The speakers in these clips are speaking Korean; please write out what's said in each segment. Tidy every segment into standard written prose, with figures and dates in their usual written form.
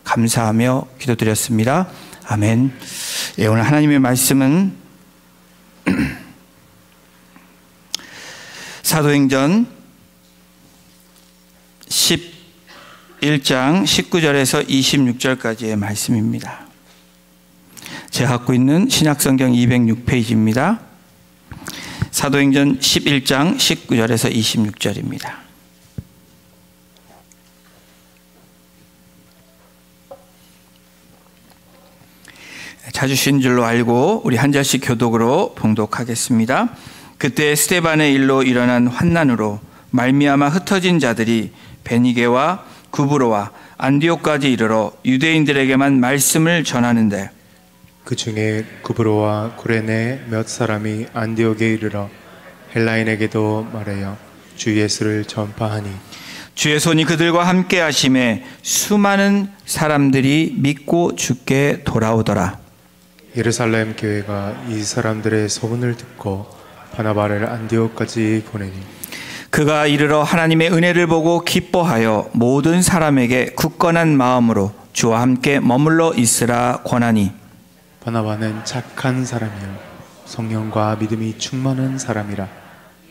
감사하며 기도드렸습니다. 아멘. 예, 오늘 하나님의 말씀은 사도행전 11장 19절에서 26절까지의 말씀입니다. 제가 갖고 있는 신약성경 206페이지입니다. 사도행전 11장 19절에서 26절입니다. 찾으신 줄로 알고 우리 한 절씩 교독으로 봉독하겠습니다. 그때 스데반의 일로 일어난 환난으로 말미암아 흩어진 자들이 베니게와 구브로와 안디옥까지 이르러 유대인들에게만 말씀을 전하는데 그 중에 구브로와 구레네 몇 사람이 안디옥에 이르러 헬라인에게도 말하여 주 예수를 전파하니 주의 손이 그들과 함께 하심에 수많은 사람들이 믿고 주께 돌아오더라. 예루살렘 교회가 이 사람들의 소문을 듣고 바나바를 안디옥까지 보내니 그가 이르러 하나님의 은혜를 보고 기뻐하여 모든 사람에게 굳건한 마음으로 주와 함께 머물러 있으라 권하니 바나바는 착한 사람이요 성령과 믿음이 충만한 사람이라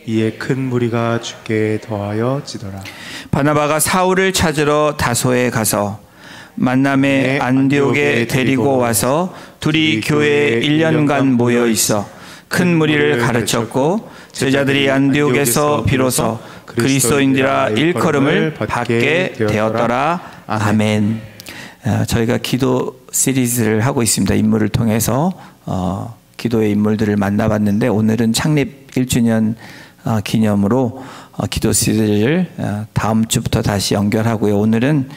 이에 큰 무리가 주께 더하여 지더라. 바나바가 사울을 찾으러 다소에 가서 만남에 안디옥에 데리고 와서 둘이 교회에 1년간 모여 있어 큰 무리를 가르쳤고 제자들이 안디옥에서 비로소 그리스도인들아 일컬음을 받게 되었더라. 아멘. 저희가 기도 시리즈를 하고 있습니다. 인물을 통해서 기도의 인물들을 만나봤는데 오늘은 창립 1주년 기념으로 기도 시리즈를 다음 주부터 다시 연결하고요. 오늘은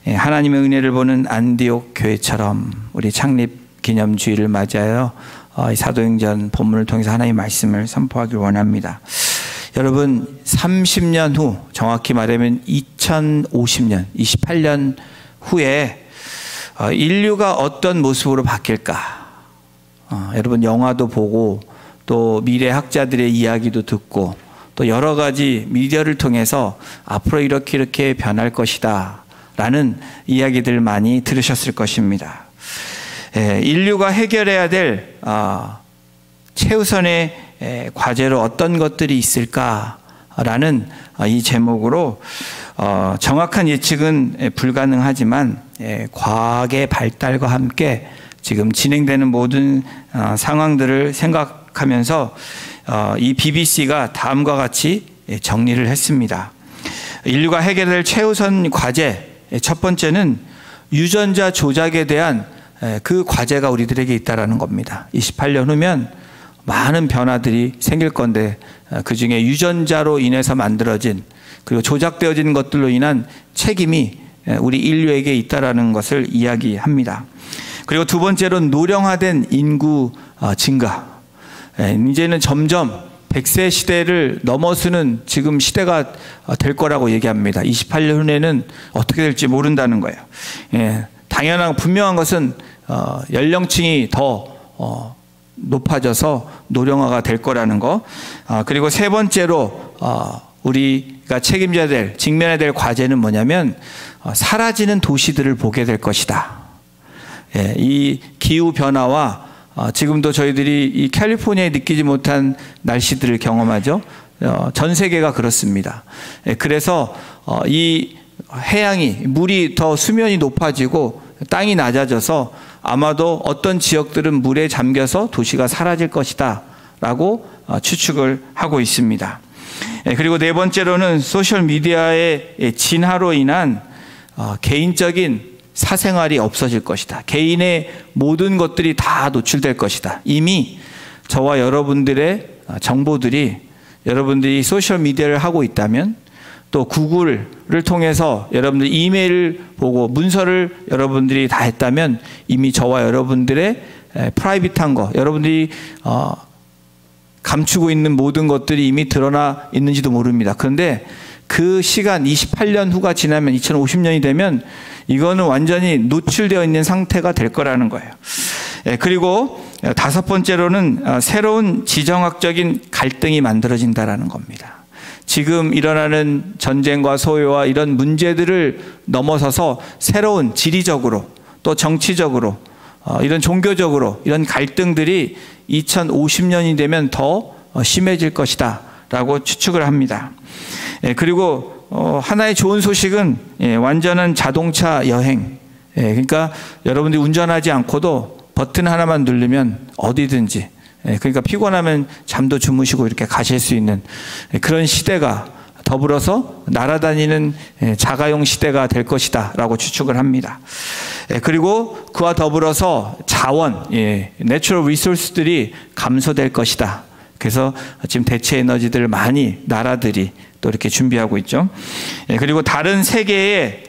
하나님의 은혜를 보는 안디옥 교회처럼 우리 창립 기념주일을 맞아요. 사도행전 본문을 통해서 하나님의 말씀을 선포하길 원합니다. 여러분 30년 후 정확히 말하면 2050년 28년 후에 인류가 어떤 모습으로 바뀔까? 여러분 영화도 보고 또 미래 학자들의 이야기도 듣고 또 여러 가지 미디어를 통해서 앞으로 이렇게 변할 것이다 라는 이야기들 많이 들으셨을 것입니다. 인류가 해결해야 될 최우선의 과제로 어떤 것들이 있을까라는 이 제목으로 정확한 예측은 불가능하지만 과학의 발달과 함께 지금 진행되는 모든 상황들을 생각하면서 이 BBC가 다음과 같이 정리를 했습니다. 인류가 해결할 최우선 과제 첫 번째는 유전자 조작에 대한 그 과제가 우리들에게 있다라는 겁니다. 28년 후면 많은 변화들이 생길 건데 그 중에 유전자로 인해서 만들어진 그리고 조작되어진 것들로 인한 책임이 우리 인류에게 있다라는 것을 이야기합니다. 그리고 두 번째로는 노령화된 인구 증가. 이제는 점점 100세 시대를 넘어서는 지금 시대가 될 거라고 얘기합니다. 28년 후에는 어떻게 될지 모른다는 거예요. 당연한 분명한 것은 연령층이 더 높아져서 노령화가 될 거라는 거. 그리고 세 번째로 우리가 책임져야 될 직면해야 될 과제는 뭐냐면 사라지는 도시들을 보게 될 것이다. 이 기후 변화와 지금도 저희들이 이 캘리포니아에 느끼지 못한 날씨들을 경험하죠. 전 세계가 그렇습니다. 그래서 이 해양이 물이 더 수면이 높아지고 땅이 낮아져서 아마도 어떤 지역들은 물에 잠겨서 도시가 사라질 것이다 라고 추측을 하고 있습니다. 그리고 네 번째로는 소셜미디어의 진화로 인한 개인적인 사생활이 없어질 것이다. 개인의 모든 것들이 다 노출될 것이다. 이미 저와 여러분들의 정보들이 여러분들이 소셜미디어를 하고 있다면 또 구글을 통해서 여러분들 이메일을 보고 문서를 여러분들이 다 했다면 이미 저와 여러분들의 프라이빗한 거 여러분들이 감추고 있는 모든 것들이 이미 드러나 있는지도 모릅니다. 그런데 그 시간 28년 후가 지나면 2050년이 되면 이거는 완전히 노출되어 있는 상태가 될 거라는 거예요. 그리고 다섯 번째로는 새로운 지정학적인 갈등이 만들어진다라는 겁니다. 지금 일어나는 전쟁과 소요와 이런 문제들을 넘어서서 새로운 지리적으로 또 정치적으로 이런 종교적으로 이런 갈등들이 2050년이 되면 더 심해질 것이다 라고 추측을 합니다. 그리고 하나의 좋은 소식은 완전한 자동차 여행, 그러니까 여러분들이 운전하지 않고도 버튼 하나만 누르면 어디든지, 그러니까 피곤하면 잠도 주무시고 이렇게 가실 수 있는 그런 시대가 더불어서 날아다니는 자가용 시대가 될 것이다 라고 추측을 합니다. 그리고 그와 더불어서 자원, 내추럴 리소스들이 감소될 것이다. 그래서 지금 대체 에너지들을 많이 나라들이 또 이렇게 준비하고 있죠. 그리고 다른 세상에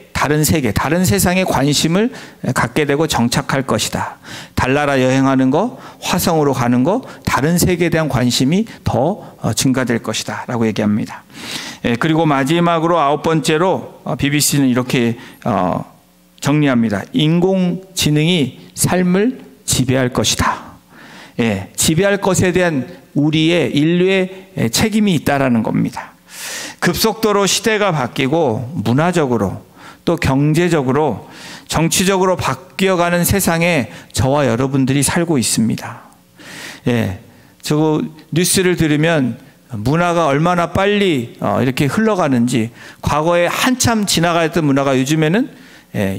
관심을 갖게 되고 정착할 것이다. 달나라 여행하는 거, 화성으로 가는 거, 다른 세계에 대한 관심이 더 증가될 것이다 라고 얘기합니다. 그리고 마지막으로 9번째로 BBC는 이렇게 정리합니다. 인공지능이 삶을 지배할 것이다. 지배할 것에 대한 우리의 인류의 책임이 있다라는 겁니다. 급속도로 시대가 바뀌고 문화적으로 또 경제적으로 정치적으로 바뀌어가는 세상에 저와 여러분들이 살고 있습니다. 저 뉴스를 들으면 문화가 얼마나 빨리 이렇게 흘러가는지, 과거에 한참 지나가던 문화가 요즘에는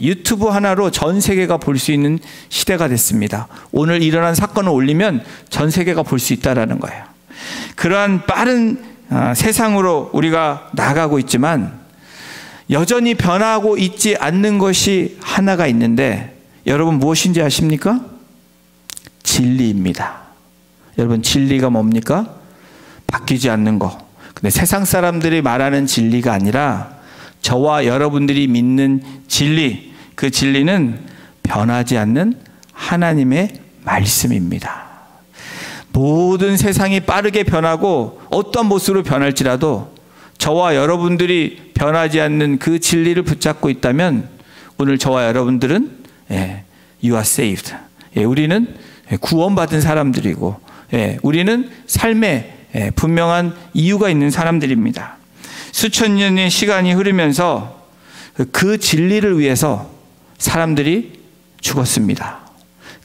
유튜브 하나로 전 세계가 볼 수 있는 시대가 됐습니다. 오늘 일어난 사건을 올리면 전 세계가 볼 수 있다는 거예요. 그러한 빠른 세상으로 우리가 나가고 있지만 여전히 변하고 있지 않는 것이 하나가 있는데, 여러분 무엇인지 아십니까? 진리입니다. 여러분 진리가 뭡니까? 바뀌지 않는 거. 근데 세상 사람들이 말하는 진리가 아니라 저와 여러분들이 믿는 진리, 그 진리는 변하지 않는 하나님의 말씀입니다. 모든 세상이 빠르게 변하고 어떤 모습으로 변할지라도 저와 여러분들이 변하지 않는 그 진리를 붙잡고 있다면 오늘 저와 여러분들은 You are saved. 우리는 구원받은 사람들이고 우리는 삶에 분명한 이유가 있는 사람들입니다. 수천 년의 시간이 흐르면서 그 진리를 위해서 사람들이 죽었습니다.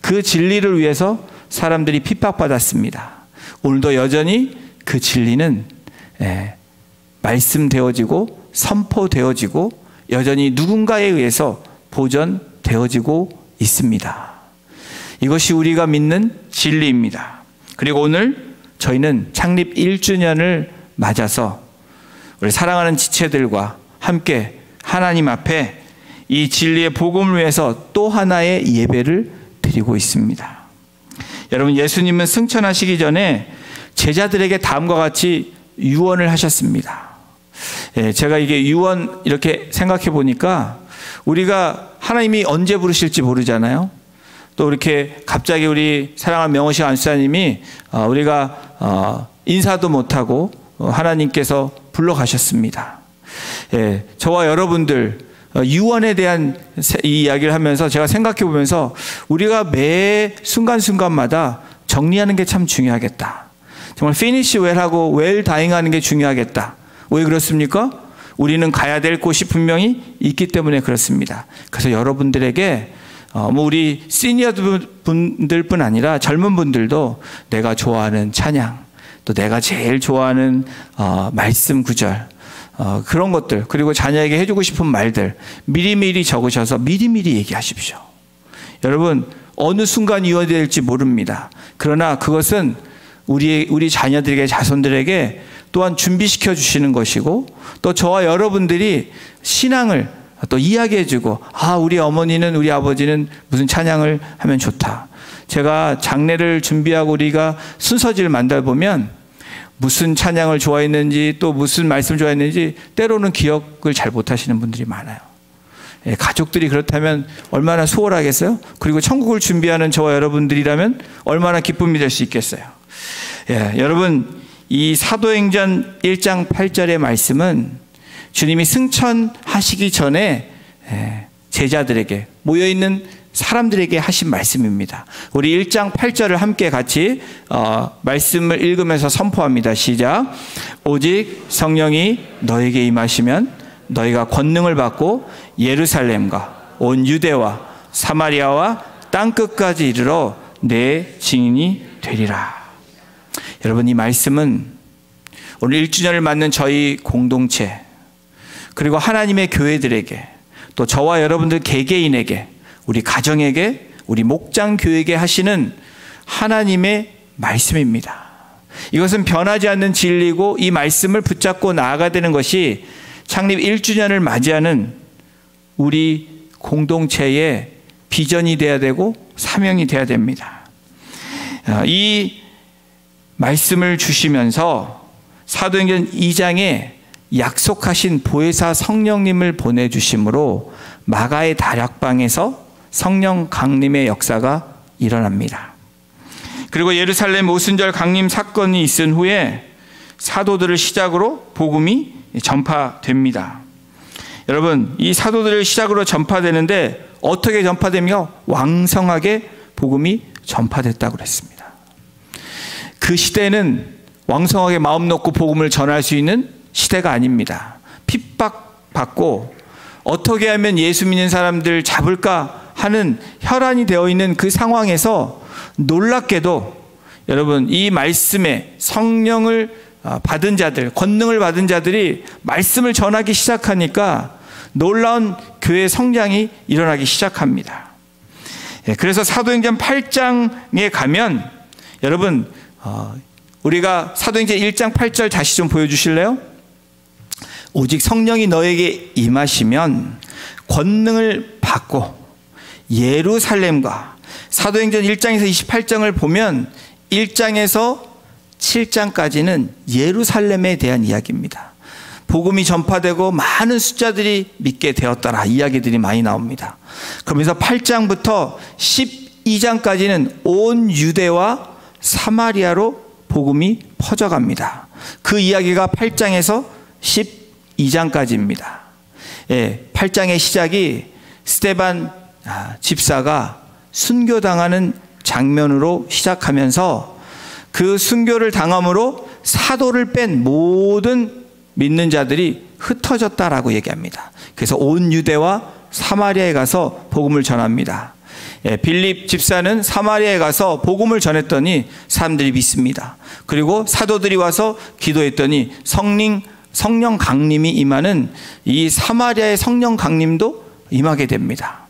그 진리를 위해서 사람들이 핍박받았습니다. 오늘도 여전히 그 진리는 말씀되어지고 선포되어지고 여전히 누군가에 의해서 보존되어지고 있습니다. 이것이 우리가 믿는 진리입니다. 그리고 오늘 저희는 창립 1주년을 맞아서 우리 사랑하는 지체들과 함께 하나님 앞에 이 진리의 복음을 위해서 또 하나의 예배를 드리고 있습니다. 여러분, 예수님은 승천하시기 전에 제자들에게 다음과 같이 유언을 하셨습니다. 제가 이게 유언 이렇게 생각해 보니까 우리가 하나님이 언제 부르실지 모르잖아요. 또 이렇게 갑자기 우리 사랑하는 명호식 안수사님이 우리가 인사도 못하고 하나님께서 불러가셨습니다. 저와 여러분들 유언에 대한 이 이야기를 하면서 제가 생각해 보면서 우리가 매 순간순간마다 정리하는 게 참 중요하겠다. 정말 finish well 하고 well dying 하는 게 중요하겠다. 왜 그렇습니까? 우리는 가야 될 곳이 분명히 있기 때문에 그렇습니다. 그래서 여러분들에게 우리 시니어 분들뿐 아니라 젊은 분들도 내가 좋아하는 찬양, 또 내가 제일 좋아하는 말씀 구절, 그런 것들, 그리고 자녀에게 해주고 싶은 말들 미리미리 적으셔서 미리미리 얘기하십시오. 여러분, 어느 순간 이어질지 모릅니다. 그러나 그것은 우리 자녀들에게, 자손들에게 또한 준비시켜 주시는 것이고, 또 저와 여러분들이 신앙을 또 이야기해주고, 우리 어머니는, 우리 아버지는 무슨 찬양을 하면 좋다. 제가 장례를 준비하고 우리가 순서지를 만들어 보면 무슨 찬양을 좋아했는지 또 무슨 말씀을 좋아했는지 때로는 기억을 잘 못하시는 분들이 많아요. 가족들이 그렇다면 얼마나 수월하겠어요? 그리고 천국을 준비하는 저와 여러분들이라면 얼마나 기쁨이 될 수 있겠어요? 여러분, 이 사도행전 1장 8절의 말씀은 주님이 승천하시기 전에 제자들에게, 모여있는 사람들에게 하신 말씀입니다. 우리 1장 8절을 함께 같이 말씀을 읽으면서 선포합니다. 시작. 오직 성령이 너에게 임하시면 너희가 권능을 받고 예루살렘과 온 유대와 사마리아와 땅끝까지 이르러 내 증인이 되리라. 여러분, 이 말씀은 오늘 1주년을 맞는 저희 공동체, 그리고 하나님의 교회들에게, 또 저와 여러분들 개개인에게, 우리 가정에게, 우리 목장교회에게 하시는 하나님의 말씀입니다. 이것은 변하지 않는 진리고, 이 말씀을 붙잡고 나아가야 되는 것이 창립 1주년을 맞이하는 우리 공동체의 비전이 되어야 되고 사명이 되어야 됩니다. 이 말씀을 주시면서 사도행전 2장에 약속하신 보혜사 성령님을 보내주심으로 마가의 다락방에서 성령 강림의 역사가 일어납니다. 그리고 예루살렘 오순절 강림 사건이 있은 후에 사도들을 시작으로 복음이 전파됩니다. 여러분, 이 사도들을 시작으로 전파되는데 어떻게 전파되며 왕성하게 복음이 전파됐다고 그랬습니다. 그 시대는 왕성하게 마음 놓고 복음을 전할 수 있는 시대가 아닙니다. 핍박받고 어떻게 하면 예수 믿는 사람들 잡을까 하는 혈안이 되어 있는 그 상황에서 놀랍게도 여러분, 이 말씀에 성령을 받은 자들, 권능을 받은 자들이 말씀을 전하기 시작하니까 놀라운 교회 성장이 일어나기 시작합니다. 그래서 사도행전 8장에 가면 여러분, 우리가 사도행전 1장 8절 다시 좀 보여주실래요? 오직 성령이 너에게 임하시면 권능을 받고 예루살렘과, 사도행전 1장에서 28장을 보면 1장에서 7장까지는 예루살렘에 대한 이야기입니다. 복음이 전파되고 많은 숫자들이 믿게 되었더라 이야기들이 많이 나옵니다. 그러면서 8장부터 12장까지는 온 유대와 사마리아로 복음이 퍼져갑니다. 그 이야기가 8장에서 12장까지입니다. 8장의 시작이 스데반 집사가 순교당하는 장면으로 시작하면서 그 순교를 당함으로 사도를 뺀 모든 믿는 자들이 흩어졌다라고 얘기합니다. 그래서 온 유대와 사마리아에 가서 복음을 전합니다. 빌립 집사는 사마리아에 가서 복음을 전했더니 사람들이 믿습니다. 그리고 사도들이 와서 기도했더니 성령 강림이 임하는 이 사마리아의 성령 강림도 임하게 됩니다.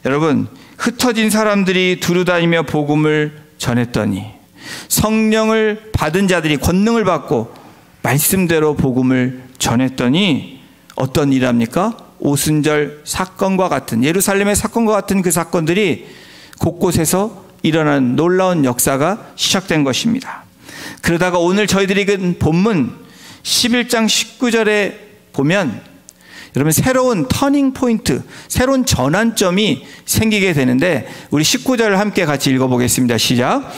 여러분, 흩어진 사람들이 두루다니며 복음을 전했더니 성령을 받은 자들이 권능을 받고 말씀대로 복음을 전했더니 어떤 일합니까? 오순절 사건과 같은, 예루살렘의 사건과 같은 그 사건들이 곳곳에서 일어난 놀라운 역사가 시작된 것입니다. 그러다가 오늘 저희들이 읽은 본문 11장 19절에 보면 여러분, 새로운 터닝 포인트, 새로운 전환점이 생기게 되는데 우리 19절을 함께 같이 읽어보겠습니다. 시작.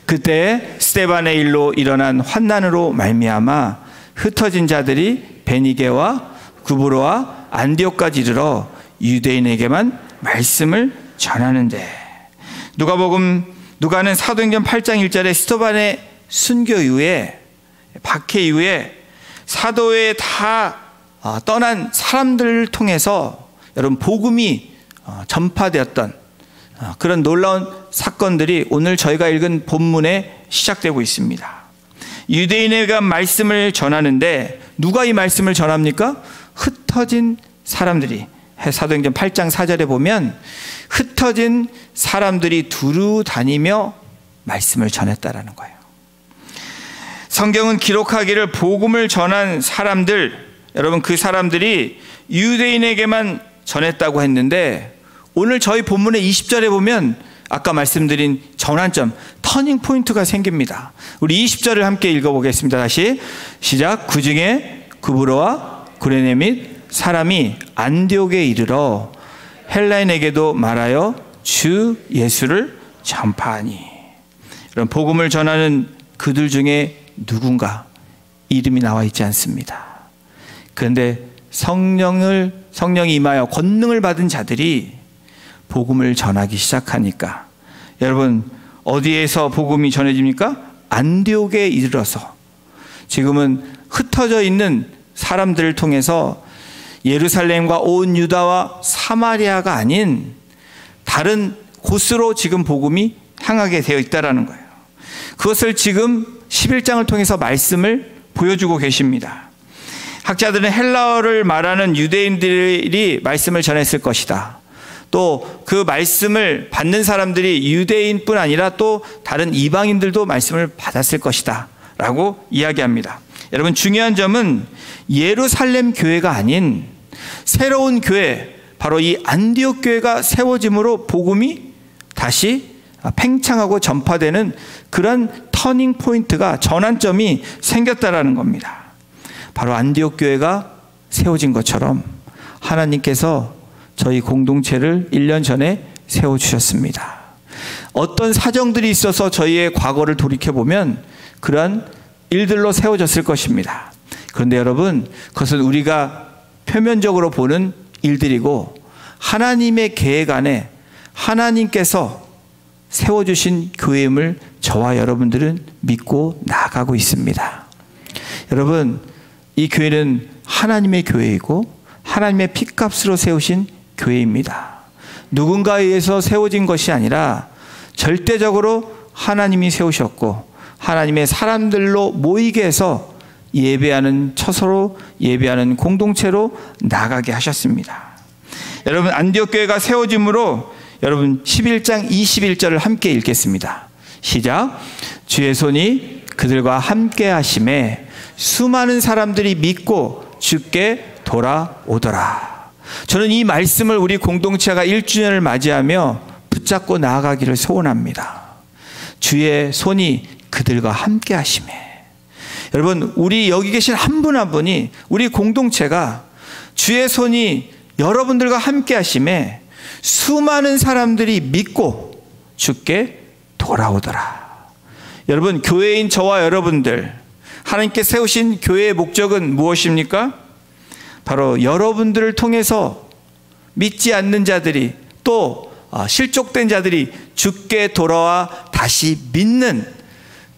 그때 스데반의 일로 일어난 환난으로 말미암아 흩어진 자들이 베니게와 구브로와 안디옥까지 이르러 유대인에게만 말씀을 전하는데, 누가는 사도행전 8장 1절에 스데반의 순교 이후에, 박해 이후에 사도에 다 떠난 사람들을 통해서 여러분 복음이 전파되었던 그런 놀라운 사건들이 오늘 저희가 읽은 본문에 시작되고 있습니다. 유대인에게 말씀을 전하는데 누가 이 말씀을 전합니까? 흩어진 사람들이. 사도행전 8장 4절에 보면 흩어진 사람들이 두루 다니며 말씀을 전했다라는 거예요. 성경은 기록하기를 복음을 전한 사람들, 여러분 그 사람들이 유대인에게만 전했다고 했는데 오늘 저희 본문의 20절에 보면 아까 말씀드린 전환점, 터닝 포인트가 생깁니다. 우리 20절을 함께 읽어보겠습니다. 다시 시작. 그중에 구브로와 구레네 및 사람이 안디옥에 이르러 헬라인에게도 말하여 주 예수를 전파하니. 여러분, 복음을 전하는 그들 중에 누군가 이름이 나와 있지 않습니다. 그런데 성령이 임하여 권능을 받은 자들이 복음을 전하기 시작하니까, 여러분 어디에서 복음이 전해집니까? 안디옥에 이르러서 지금은 흩어져 있는 사람들을 통해서 예루살렘과 온 유다와 사마리아가 아닌 다른 곳으로 지금 복음이 향하게 되어 있다는 거예요. 그것을 지금 11장을 통해서 말씀을 보여주고 계십니다. 학자들은 헬라어를 말하는 유대인들이 말씀을 전했을 것이다. 또 그 말씀을 받는 사람들이 유대인뿐 아니라 또 다른 이방인들도 말씀을 받았을 것이다 라고 이야기합니다. 여러분, 중요한 점은 예루살렘 교회가 아닌 새로운 교회, 바로 이 안디옥 교회가 세워짐으로 복음이 다시 팽창하고 전파되는 그런 터닝 포인트가, 전환점이 생겼다라는 겁니다. 바로 안디옥 교회가 세워진 것처럼 하나님께서 저희 공동체를 1년 전에 세워주셨습니다. 어떤 사정들이 있어서 저희의 과거를 돌이켜보면 그러한 일들로 세워졌을 것입니다. 그런데 여러분, 그것은 우리가 표면적으로 보는 일들이고 하나님의 계획 안에 하나님께서 세워주신 교회임을 저와 여러분들은 믿고 나아가고 있습니다. 여러분, 이 교회는 하나님의 교회이고 하나님의 피값으로 세우신 교회입니다. 누군가에 의해서 세워진 것이 아니라 절대적으로 하나님이 세우셨고 하나님의 사람들로 모이게 해서 예배하는 처소로, 예배하는 공동체로 나가게 하셨습니다. 여러분, 안디옥 교회가 세워짐으로 여러분 11장 21절을 함께 읽겠습니다. 시작. 주의 손이 그들과 함께 하심에 수많은 사람들이 믿고 주께 돌아오더라. 저는 이 말씀을 우리 공동체가 1주년을 맞이하며 붙잡고 나아가기를 소원합니다. 주의 손이 그들과 함께 하심에. 여러분, 우리 여기 계신 한 분 한 분이, 우리 공동체가 주의 손이 여러분들과 함께 하심에 수많은 사람들이 믿고 주께 돌아오더라. 여러분, 교회인 저와 여러분들, 하나님께 세우신 교회의 목적은 무엇입니까? 바로 여러분들을 통해서 믿지 않는 자들이, 또 실족된 자들이 주께 돌아와 다시 믿는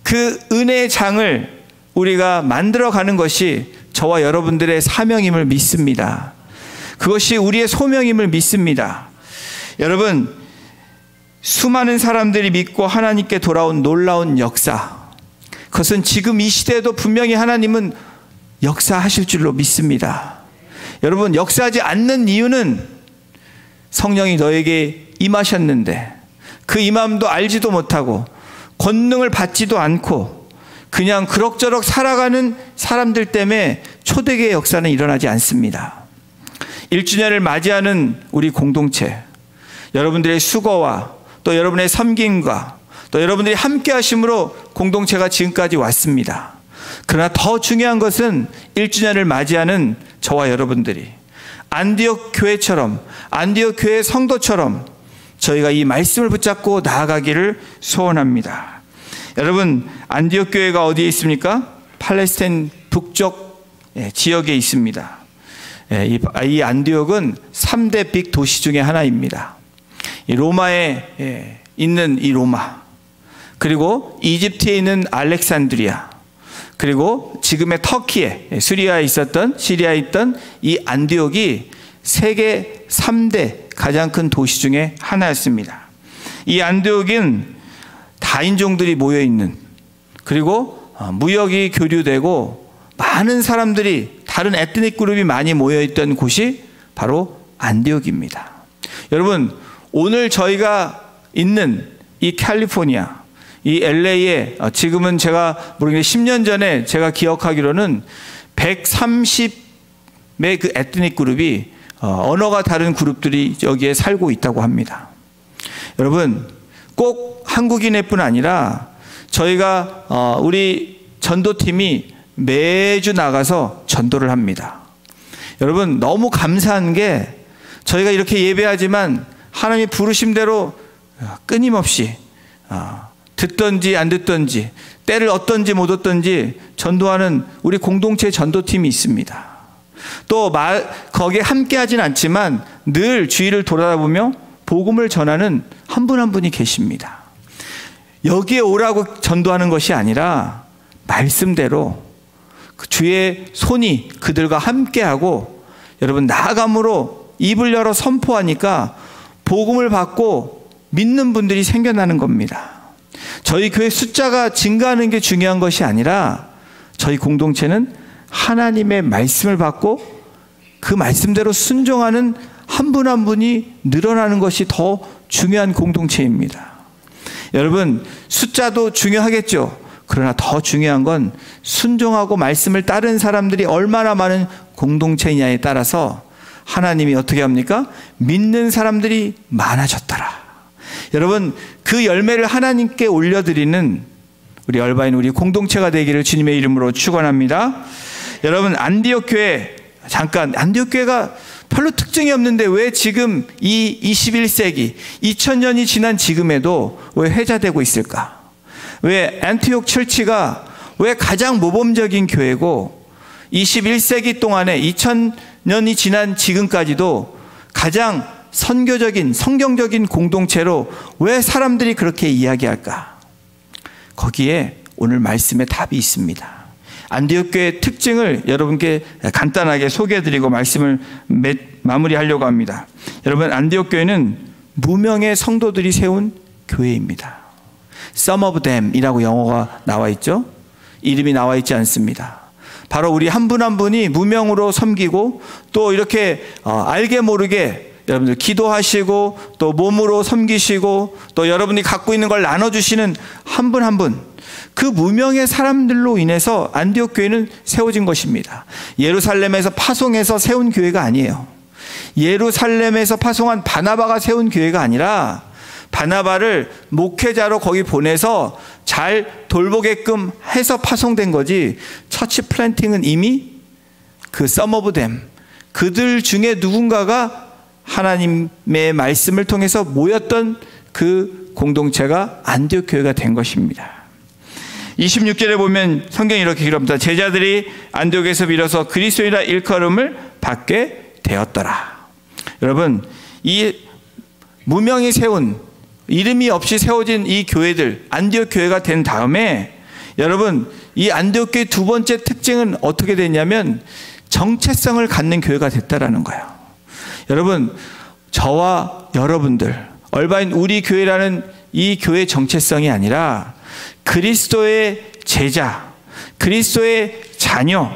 그 은혜의 장을 우리가 만들어가는 것이 저와 여러분들의 사명임을 믿습니다. 그것이 우리의 소명임을 믿습니다. 여러분, 수많은 사람들이 믿고 하나님께 돌아온 놀라운 역사, 그것은 지금 이 시대에도 분명히 하나님은 역사하실 줄로 믿습니다. 여러분, 역사하지 않는 이유는 성령이 너에게 임하셨는데 그 임함도 알지도 못하고 권능을 받지도 않고 그냥 그럭저럭 살아가는 사람들 때문에 초대교회 역사는 일어나지 않습니다. 1주년을 맞이하는 우리 공동체, 여러분들의 수고와 또 여러분의 섬김과 또 여러분들이 함께 하심으로 공동체가 지금까지 왔습니다. 그러나 더 중요한 것은 1주년을 맞이하는 저와 여러분들이 안디옥 교회처럼, 안디옥 교회 성도처럼 저희가 이 말씀을 붙잡고 나아가기를 소원합니다. 여러분, 안디옥 교회가 어디에 있습니까? 팔레스타인 북쪽 지역에 있습니다. 이 안디옥은 3대 빅 도시 중에 하나입니다. 로마에 있는 이 로마, 그리고 이집트에 있는 알렉산드리아, 그리고 지금의 터키에, 시리아에 있던 이 안디옥이 세계 3대 가장 큰 도시 중에 하나였습니다. 이 안디옥은 다인종들이 모여있는, 그리고 무역이 교류되고 많은 사람들이, 다른 에트닉 그룹이 많이 모여있던 곳이 바로 안디옥입니다. 여러분, 오늘 저희가 있는 이 캘리포니아, 이 LA에 지금은 제가 모르겠는데 10년 전에 제가 기억하기로는 130의 그 에트닉 그룹이, 언어가 다른 그룹들이 여기에 살고 있다고 합니다. 여러분, 꼭 한국인일 뿐 아니라 저희가 우리 전도팀이 매주 나가서 전도를 합니다. 여러분, 너무 감사한 게 저희가 이렇게 예배하지만 하나님의 부르심대로 끊임없이 듣든지 안 듣든지, 때를 얻든지 못 얻든지 전도하는 우리 공동체 전도팀이 있습니다. 또 거기에 함께 하진 않지만 늘 주위를 돌아다보며 복음을 전하는 한 분 한 분이 계십니다. 여기에 오라고 전도하는 것이 아니라 말씀대로 주의 손이 그들과 함께하고 여러분 나아감으로 입을 열어 선포하니까 복음을 받고 믿는 분들이 생겨나는 겁니다. 저희 교회 숫자가 증가하는 게 중요한 것이 아니라 저희 공동체는 하나님의 말씀을 받고 그 말씀대로 순종하는 한 분 한 분이 늘어나는 것이 더 중요한 공동체입니다. 여러분 숫자도 중요하겠죠. 그러나 더 중요한 건 순종하고 말씀을 따른 사람들이 얼마나 많은 공동체이냐에 따라서 하나님이 어떻게 합니까? 믿는 사람들이 많아졌더라. 여러분 그 열매를 하나님께 올려드리는 우리 얼바인 우리 공동체가 되기를 주님의 이름으로 축원합니다. 여러분 안디옥 교회 안디옥 교회가 별로 특징이 없는데 왜 지금 이 21세기 2000년이 지난 지금에도 왜 회자되고 있을까? 왜 안티옥 철치가 왜 가장 모범적인 교회고 21세기 동안에 2000년이 지난 지금까지도 가장 선교적인 성경적인 공동체로 왜 사람들이 그렇게 이야기할까? 거기에 오늘 말씀의 답이 있습니다. 안디옥 교회의 특징을 여러분께 간단하게 소개해드리고 말씀을 마무리하려고 합니다. 여러분 안디옥 교회는 무명의 성도들이 세운 교회입니다. Some of them 이라고 영어가 나와 있죠. 이름이 나와 있지 않습니다. 바로 우리 한 분 한 분이 무명으로 섬기고 또 이렇게 알게 모르게 여러분들 기도하시고 또 몸으로 섬기시고 또 여러분이 갖고 있는 걸 나눠주시는 한 분 한 분, 그 무명의 사람들로 인해서 안디옥 교회는 세워진 것입니다. 예루살렘에서 파송해서 세운 교회가 아니에요. 예루살렘에서 파송한 바나바가 세운 교회가 아니라 바나바를 목회자로 거기 보내서 잘 돌보게끔 해서 파송된 거지, 처치 플랜팅은 이미 그 some of them, 그들 중에 누군가가 하나님의 말씀을 통해서 모였던 그 공동체가 안디옥 교회가 된 것입니다. 26절에 보면 성경이 이렇게 기록합니다. 제자들이 안디옥에서 빌어서 그리스도이라 일컬음을 받게 되었더라. 여러분 이 무명이 세운 이름이 없이 세워진 이 교회들 안디옥 교회가 된 다음에 여러분 이 안디옥 교회 두 번째 특징은 어떻게 됐냐면 정체성을 갖는 교회가 됐다라는 거예요. 여러분 저와 여러분들 얼바인 우리 교회라는 이 교회 정체성이 아니라 그리스도의 제자, 그리스도의 자녀,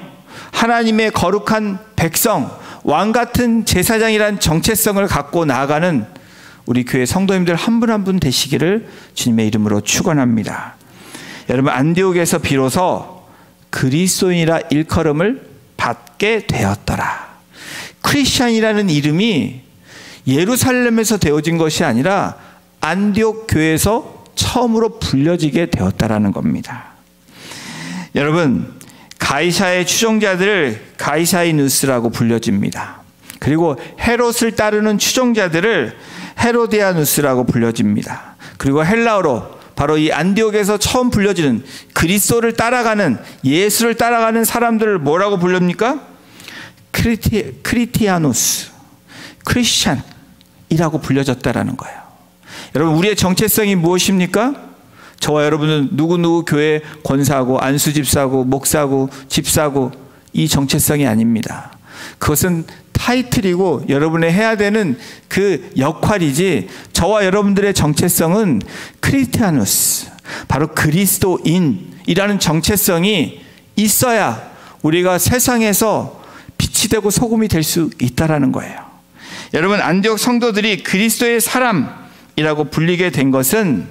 하나님의 거룩한 백성, 왕같은 제사장이란 정체성을 갖고 나아가는 우리 교회 성도님들 한 분 한 분 되시기를 주님의 이름으로 축원합니다. 여러분 안디옥에서 비로소 그리스도인이라 일컬음을 받게 되었더라. 크리스찬이라는 이름이 예루살렘에서 되어진 것이 아니라 안디옥 교회에서 처음으로 불려지게 되었다라는 겁니다. 여러분 가이사의 추종자들을 가이사이누스라고 불려집니다. 그리고 헤롯을 따르는 추종자들을 헤로디아누스라고 불려집니다. 그리고 헬라어로 바로 이 안디옥에서 처음 불려지는 그리스도를 따라가는 예수를 따라가는 사람들을 뭐라고 불립니까? 크리티아누스, 크리스찬이라고 불려졌다라는 거예요. 여러분 우리의 정체성이 무엇입니까? 저와 여러분은 누구누구 교회 권사고 안수집사고 목사고 집사고 이 정체성이 아닙니다. 그것은 타이틀이고 여러분의 해야 되는 그 역할이지, 저와 여러분들의 정체성은 크리스티아누스, 바로 그리스도인이라는 정체성이 있어야 우리가 세상에서 빛이 되고 소금이 될 수 있다라는 거예요. 여러분 안디옥 성도들이 그리스도의 사람이라고 불리게 된 것은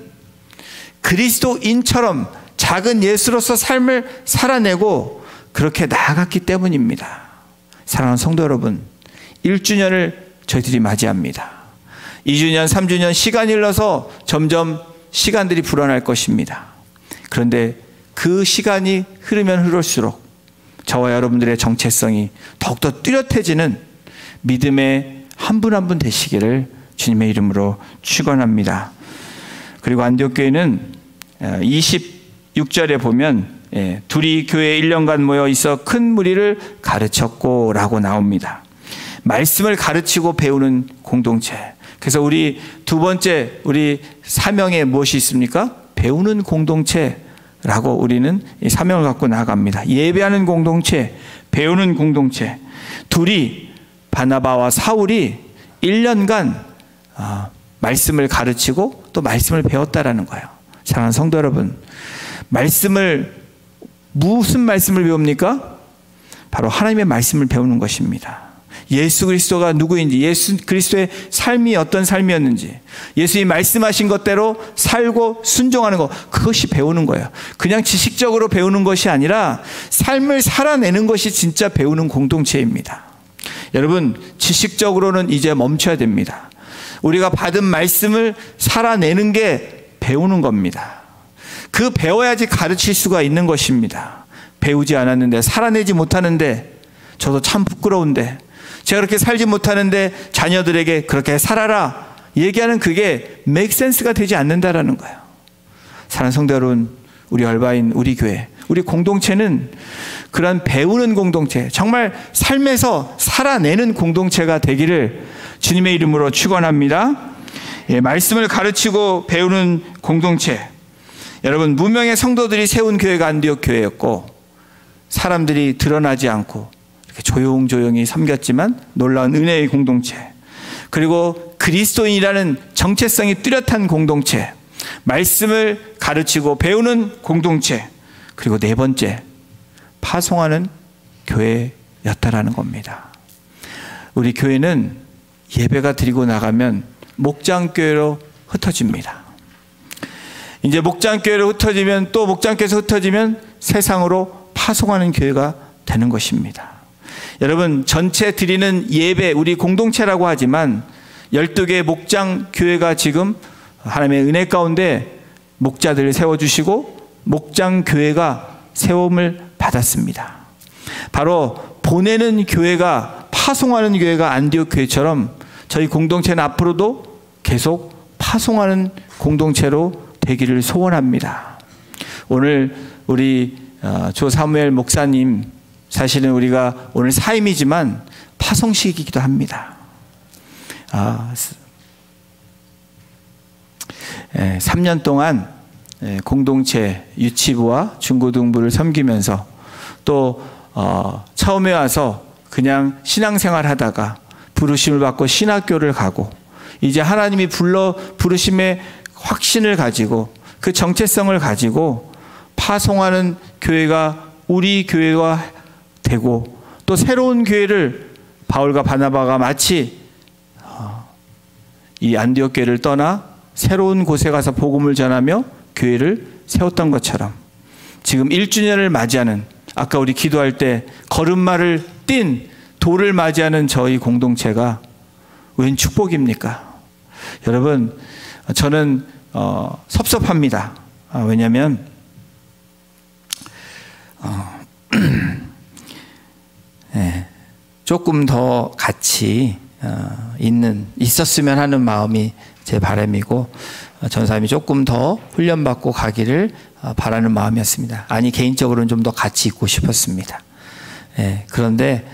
그리스도인처럼 작은 예수로서 삶을 살아내고 그렇게 나아갔기 때문입니다. 사랑하는 성도 여러분, 1주년을 저희들이 맞이합니다. 2주년, 3주년 시간이 흘러서 점점 시간들이 불어날 것입니다. 그런데 그 시간이 흐르면 흐를수록 저와 여러분들의 정체성이 더욱더 뚜렷해지는 믿음의 한 분 한 분 되시기를 주님의 이름으로 축원합니다. 그리고 안디옥 교회는 26절에 보면 둘이 교회에 1년간 모여 있어 큰 무리를 가르쳤고 라고 나옵니다. 말씀을 가르치고 배우는 공동체. 그래서 우리 두 번째 우리 사명에 무엇이 있습니까? 배우는 공동체라고 우리는 이 사명을 갖고 나아갑니다. 예배하는 공동체, 배우는 공동체. 둘이 바나바와 사울이 1년간 말씀을 가르치고 또 말씀을 배웠다라는 거예요. 사랑하는 성도 여러분, 무슨 말씀을 배웁니까? 바로 하나님의 말씀을 배우는 것입니다. 예수 그리스도가 누구인지, 예수 그리스도의 삶이 어떤 삶이었는지, 예수님이 말씀하신 것대로 살고 순종하는 것, 그것이 배우는 거예요. 그냥 지식적으로 배우는 것이 아니라 삶을 살아내는 것이 진짜 배우는 공동체입니다. 여러분, 지식적으로는 이제 멈춰야 됩니다. 우리가 받은 말씀을 살아내는 게 배우는 겁니다. 그 배워야지 가르칠 수가 있는 것입니다. 배우지 않았는데, 살아내지 못하는데, 저도 참 부끄러운데, 제가 그렇게 살지 못하는데 자녀들에게 그렇게 살아라 얘기하는 그게 make sense가 되지 않는다라는 거예요. 사랑하는 성도 여러분, 우리 얼바인, 우리 교회, 우리 공동체는 그런 배우는 공동체, 정말 삶에서 살아내는 공동체가 되기를 주님의 이름으로 축원합니다. 말씀을 가르치고 배우는 공동체. 여러분, 무명의 성도들이 세운 교회가 안디옥 교회였고, 사람들이 드러나지 않고 조용조용히 섬겼지만 놀라운 은혜의 공동체, 그리고 그리스도인이라는 정체성이 뚜렷한 공동체, 말씀을 가르치고 배우는 공동체, 그리고 네 번째, 파송하는 교회였다라는 겁니다. 우리 교회는 예배가 드리고 나가면 목장교회로 흩어집니다. 이제 목장교회로 흩어지면, 또 목장교회에서 흩어지면 세상으로 파송하는 교회가 되는 것입니다. 여러분, 전체 드리는 예배, 우리 공동체라고 하지만 12개의 목장 교회가 지금 하나님의 은혜 가운데 목자들을 세워주시고 목장 교회가 세움을 받았습니다. 바로 보내는 교회가, 파송하는 교회가 안디옥 교회처럼 저희 공동체는 앞으로도 계속 파송하는 공동체로 되기를 소원합니다. 오늘 우리 조 사무엘 목사님, 사실은 우리가 오늘 사임이지만 파송식이기도 합니다. 3년 동안 공동체 유치부와 중고등부를 섬기면서 또 처음에 와서 그냥 신앙생활 하다가 부르심을 받고 신학교를 가고, 이제 하나님이 부르심의 확신을 가지고 그 정체성을 가지고 파송하는 교회가 우리 교회가 되고, 또 새로운 교회를 바울과 바나바가 마치 이 안디옥 교회를 떠나 새로운 곳에 가서 복음을 전하며 교회를 세웠던 것처럼 지금 1주년을 맞이하는, 아까 우리 기도할 때 걸음마를 띈 돌을 맞이하는 저희 공동체가 웬 축복입니까? 여러분, 저는 섭섭합니다. 왜냐하면 조금 더 같이 있었으면 하는 마음이 제 바람이고, 전사님이 조금 더 훈련받고 가기를 바라는 마음이었습니다. 아니, 개인적으로는 좀 더 같이 있고 싶었습니다. 그런데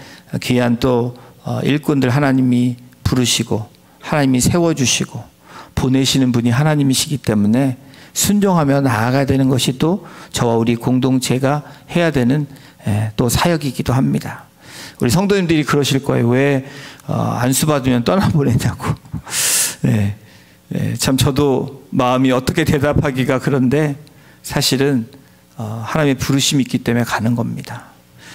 귀한 또 일꾼들 하나님이 부르시고 하나님이 세워주시고 보내시는 분이 하나님이시기 때문에 순종하며 나아가야 되는 것이 또 저와 우리 공동체가 해야 되는 또 사역이기도 합니다. 우리 성도님들이 그러실 거예요. 왜 안수 받으면 떠나보내냐고. 참 저도 마음이 어떻게 대답하기가 그런데, 사실은 하나님의 부르심이 있기 때문에 가는 겁니다.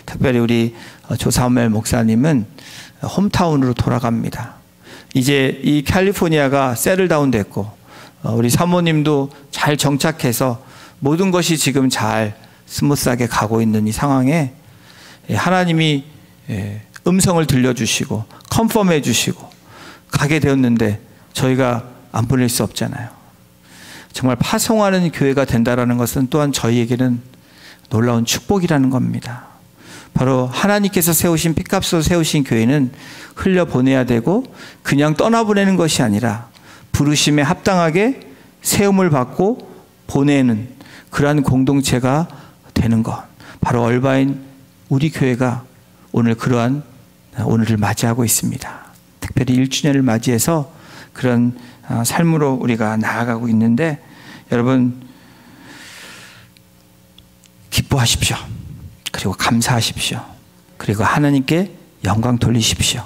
특별히 우리 조사멜 목사님은 홈타운으로 돌아갑니다. 이제 이 캘리포니아가 세틀다운 됐고, 우리 사모님도 잘 정착해서 모든 것이 지금 잘 스무스하게 가고 있는 이 상황에 하나님이 음성을 들려주시고 컨펌해 주시고 가게 되었는데 저희가 안 보낼 수 없잖아요. 정말 파송하는 교회가 된다는 것은 또한 저희에게는 놀라운 축복이라는 겁니다. 바로 하나님께서 세우신, 피값으로 세우신 교회는 흘려보내야 되고 그냥 떠나보내는 것이 아니라 부르심에 합당하게 세움을 받고 보내는 그러한 공동체가 되는 것, 바로 얼바인 우리 교회가 오늘 그러한 오늘을 맞이하고 있습니다. 특별히 1주년을 맞이해서 그런 삶으로 우리가 나아가고 있는데, 여러분 기뻐하십시오. 그리고 감사하십시오. 그리고 하나님께 영광 돌리십시오.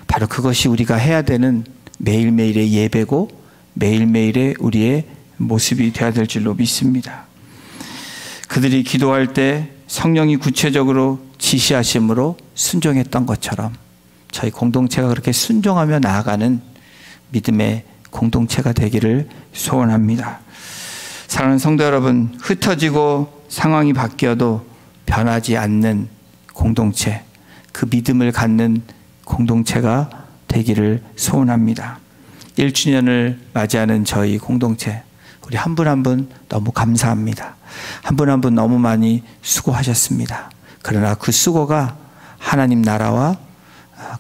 바로 그것이 우리가 해야 되는 매일매일의 예배고 매일매일의 우리의 모습이 되어야 될 줄로 믿습니다. 그들이 기도할 때 성령이 구체적으로 지시하심으로 순종했던 것처럼 저희 공동체가 그렇게 순종하며 나아가는 믿음의 공동체가 되기를 소원합니다. 사랑하는 성도 여러분, 흩어지고 상황이 바뀌어도 변하지 않는 공동체, 그 믿음을 갖는 공동체가 되기를 소원합니다. 1주년을 맞이하는 저희 공동체, 우리 한 분 한 분 너무 감사합니다. 한 분 한 분 너무 많이 수고하셨습니다. 그러나 그 수고가 하나님 나라와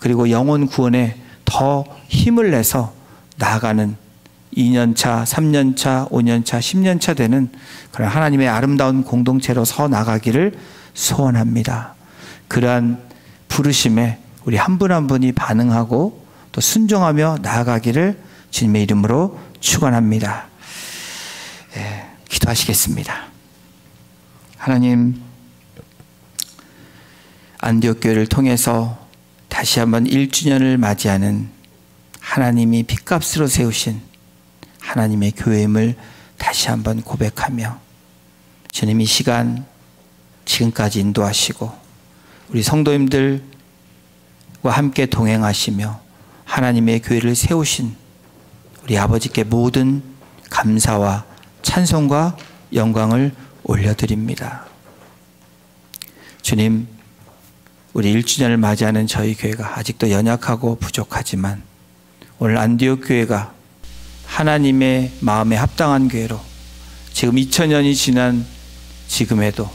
그리고 영혼 구원에 더 힘을 내서 나아가는 2년차, 3년차, 5년차, 10년차 되는 그런 하나님의 아름다운 공동체로 서 나가기를 소원합니다. 그러한 부르심에 우리 한 분 한 분이 반응하고 또 순종하며 나아가기를 주님의 이름으로 축원합니다. 기도하시겠습니다. 하나님, 안디옥 교회를 통해서 다시 한번 1주년을 맞이하는 하나님이 핏값으로 세우신 하나님의 교회임을 다시 한번 고백하며, 주님 이 시간 지금까지 인도하시고 우리 성도님들과 함께 동행하시며 하나님의 교회를 세우신 우리 아버지께 모든 감사와 찬송과 영광을 올려드립니다. 주님, 우리 1주년을 맞이하는 저희 교회가 아직도 연약하고 부족하지만 오늘 안디옥 교회가 하나님의 마음에 합당한 교회로 지금 2000년이 지난 지금에도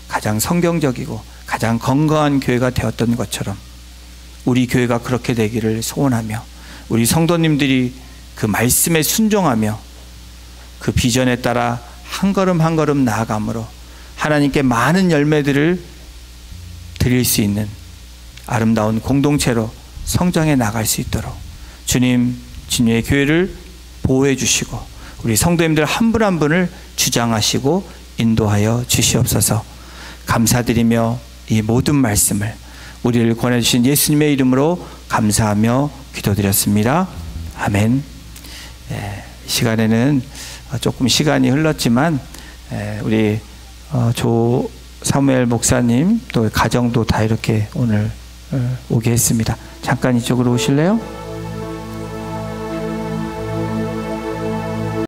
가장 성경적이고 가장 건강한 교회가 되었던 것처럼 우리 교회가 그렇게 되기를 소원하며, 우리 성도님들이 그 말씀에 순종하며 그 비전에 따라 한 걸음 한 걸음 나아감으로 하나님께 많은 열매들을 드릴 수 있는 아름다운 공동체로 성장해 나갈 수 있도록 주님, 진유의 교회를 보호해 주시고 우리 성도님들 한 분 한 분을 주장하시고 인도하여 주시옵소서. 감사드리며 이 모든 말씀을 우리를 권해주신 예수님의 이름으로 감사하며 기도드렸습니다. 아멘. 이 시간에는 조금 시간이 흘렀지만 우리 조 사무엘 목사님 또 가정도 다 이렇게 오늘 오게 했습니다. 잠깐 이쪽으로 오실래요?